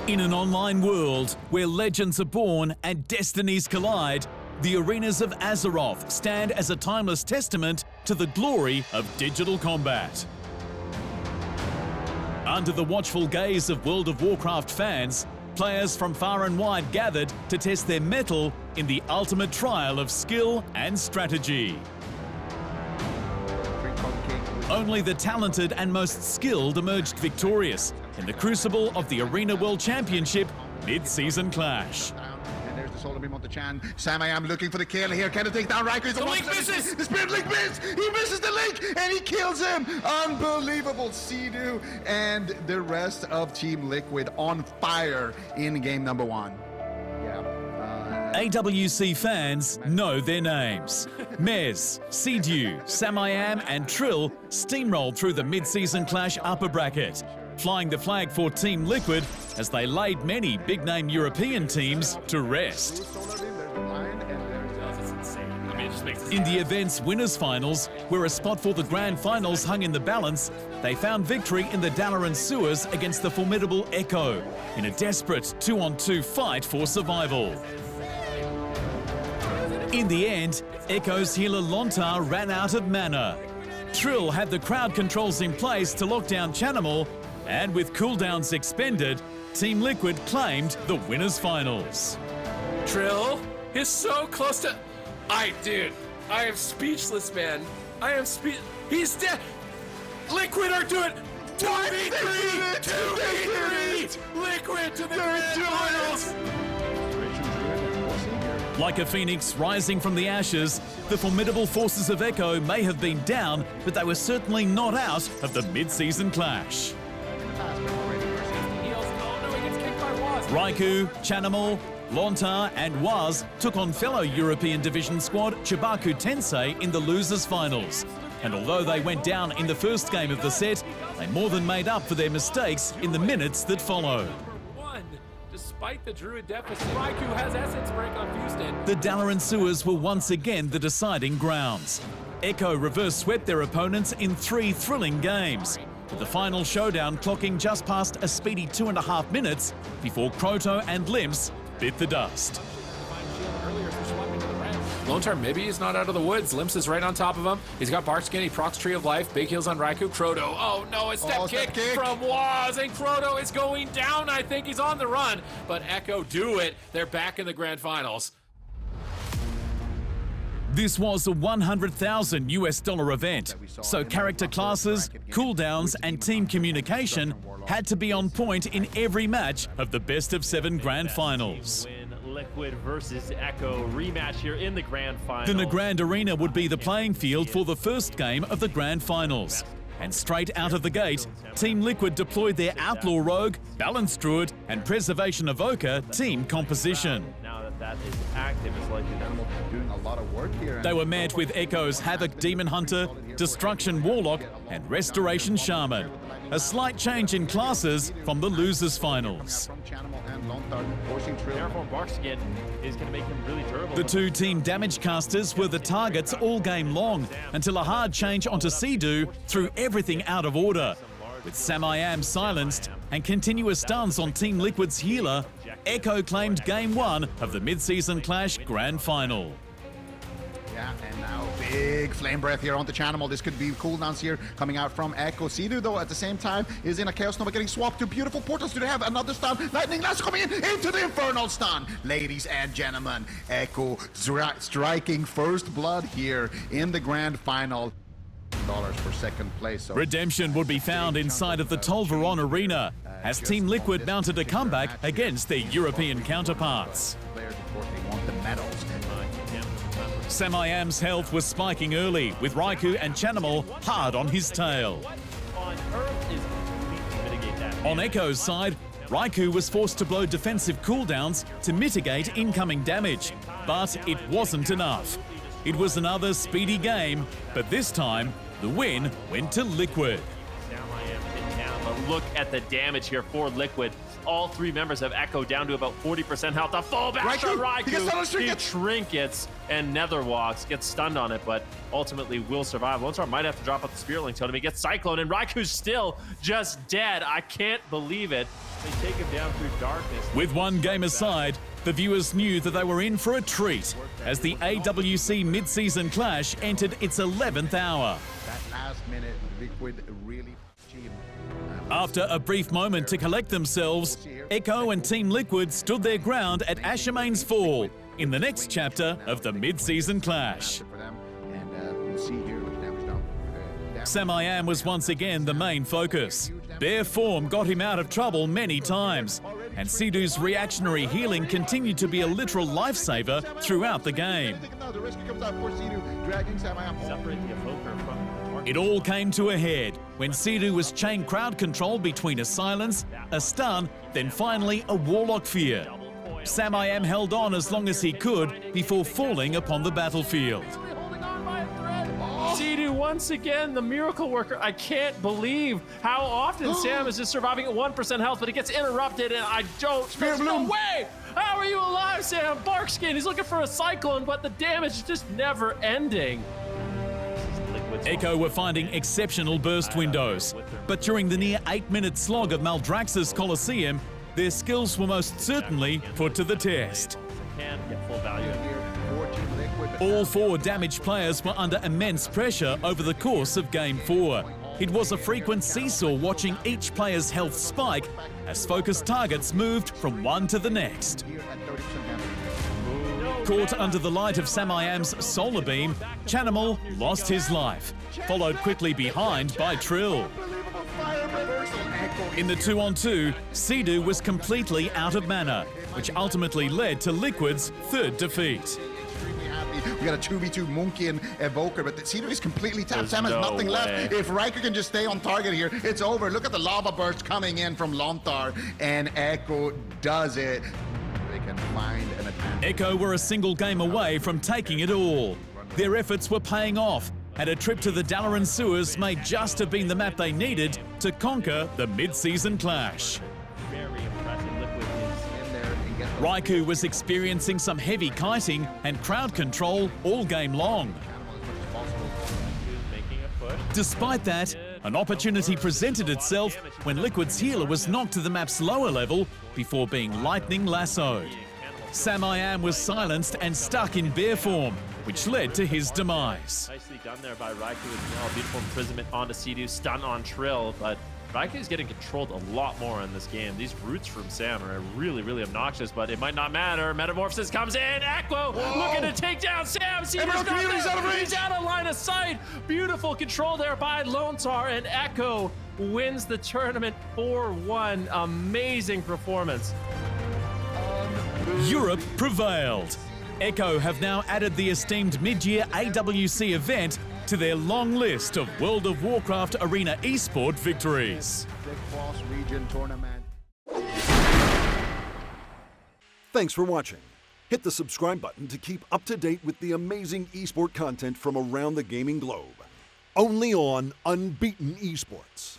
In an online world where legends are born and destinies collide, the arenas of Azeroth stand as a timeless testament to the glory of digital combat. Under the watchful gaze of World of Warcraft fans, players from far and wide gathered to test their mettle in the ultimate trial of skill and strategy. Only the talented and most skilled emerged victorious in the crucible of the Arena World Championship Mid Season Clash. And there's the solar beam on the Chan. Sam I am looking for the kill here. Can it take down Raikou? The link misses! The Spirit Link misses! He misses the link and he kills him! Unbelievable. Sea-Doo and the rest of Team Liquid on fire in game number 1. AWC fans know their names. Mez, Sea-Doo, Sam-I-Am and Trill steamrolled through the Mid-Season Clash upper bracket, flying the flag for Team Liquid as they laid many big-name European teams to rest. In the event's winners finals, where a spot for the grand finals hung in the balance, they found victory in the Dalaran sewers against the formidable Echo in a desperate 2-on-2 fight for survival. In the end, Echo's healer Lontar ran out of mana. Trill had the crowd controls in place to lock down Chanimal, and with cooldowns expended, Team Liquid claimed the winners finals. Trill is so close to... Dude, I am speechless, man. He's dead. Liquid are doing 2v3! 2v3! Liquid to the grand finals! Like a phoenix rising from the ashes, the formidable forces of Echo may have been down, but they were certainly not out of the mid-season clash. Raikou, Chanimal, Lontar and Waz took on fellow European Division squad Chibaku Tensei in the losers finals. And although they went down in the first game of the set, they more than made up for their mistakes in the minutes that followed. Despite the Druid deficit, Raikou has Essence Break on Fuston. The Dalaran sewers were once again the deciding grounds. Echo reverse swept their opponents in 3 thrilling games, with the final showdown clocking just past a speedy 2.5 minutes before Kroto and Limps bit the dust. Lontar maybe he's not out of the woods. Limps is right on top of him. He's got Bark Skin, he procs Tree of Life. Big heals on Raikou. Kroto, oh no, a step kick from Waz, and Kroto is going down. I think he's on the run, but Echo do it. They're back in the grand finals. This was a $100,000 US event, so character classes, cooldowns and team communication had to be on point in every match of the best of 7 grand finals. Liquid versus Echo rematch here in the grand final. The Nagrand Arena would be the playing field for the first game of the grand finals. And straight out of the gate, Team Liquid deployed their Outlaw Rogue, Balance Druid and Preservation Evoker team composition. Now that is active, it's like Animal doing a lot of work here. They were met with Echo's Havoc Demon Hunter, Destruction Warlock and Restoration Shaman. A slight change in classes from the losers finals. Terraform Barkskin is going to make him really durable. The 2 team damage casters were the targets all game long until a hard change onto Sea-Doo threw everything out of order. With Sam-I-Am silenced and continuous stuns on Team Liquid's healer, Echo claimed game 1 of the mid-season clash grand final. Yeah, and now big flame breath here on the Chanimal. This could be cooldowns here coming out from Echo. Sea-Doo, though, at the same time, is in a Chaos Nova getting swapped to beautiful portals. Do they have another stun? Lightning Lash coming into the Infernal stun. Ladies and gentlemen, Echo striking first blood here in the grand final. Dollars for second place. So redemption would be found inside of the Tolvaron Arena as Team Liquid mounted a comeback against their European counterparts. Players, of course, they want the medals. Sam-I-Am's health was spiking early, with Raikou and Chanimal hard on his tail. On Echo's side, Raikou was forced to blow defensive cooldowns to mitigate incoming damage, but it wasn't enough. It was another speedy game, but this time, the win went to Liquid. But look at the damage here for Liquid. All 3 members of Echo down to about 40% health. The full bash on Raikou. He trinkets and Netherwalks, gets stunned on it, but ultimately will survive. Lontar might have to drop out the Spirit Link Totem. He gets Cyclone, and Raiku's still just dead. I can't believe it. They take him down through darkness. With one game aside, the viewers knew that they were in for a treat as the AWC Mid Season Clash entered its 11th hour. That last minute, Liquid really cheated. After a brief moment to collect themselves, Echo and Team Liquid stood their ground at Ashamane's Fall in the next chapter of the Mid Season Clash. Sam was once again the main focus. Bare form got him out of trouble many times, and Sidhu's reactionary healing continued to be a literal lifesaver throughout the game. It all came to a head when Sidhu was chained crowd control between a silence, a stun, then finally a warlock fear. Sam held on as long as he could before falling upon the battlefield. Sidhu once again, the miracle worker. I can't believe how often Sam is just surviving at 1% health, but he gets interrupted, and there's no way! How are you alive, Sam? Barkskin, he's looking for a cyclone, but the damage is just never ending. Echo were finding exceptional burst windows, but during the near 8-minute slog of Maldraxxus Colosseum, their skills were most certainly put to the test. Can get full value. All 4 damaged players were under immense pressure over the course of Game 4. It was a frequent seesaw watching each player's health spike as focused targets moved from one to the next. Caught under the light of Sam solar beam, Chanimal lost his life, followed quickly behind by Trill. In the 2-on-2, Sidhu was completely out of mana, which ultimately led to Liquid's 3rd defeat. We got a 2v2 Monkey and Evoker, but Sidhu is completely tapped. Sam has nothing left. If Riker can just stay on target here, it's over. Look at the lava burst coming in from Lontar, and Echo does it. They can find an attack. Echo were a single game away from taking it all. Their efforts were paying off, and a trip to the Dalaran sewers may just have been the map they needed to conquer the Mid-Season Clash. Raikou was experiencing some heavy kiting and crowd control all game long. Despite that, an opportunity presented itself when Liquid's healer was knocked to the map's lower level before being lightning lassoed. Sam was silenced and stuck in bear form, which led to his demise. Nicely done there by Raikou as well. Beautiful imprisonment onto Sidhu, stun on Trill, but Raikou is getting controlled a lot more in this game. These roots from Sam are really, really obnoxious, but it might not matter. Metamorphosis comes in. Echo looking to take down Sam. He's out of line of sight. Beautiful control there by Lontar, and Echo wins the tournament 4-1. Amazing performance. Europe prevailed. Echo have now added the esteemed mid-year AWC event to their long list of World of Warcraft Arena Esport victories. Thanks for watching. Hit the subscribe button to keep up to date with the amazing esport content from around the gaming globe. Only on Unbeaten Esports.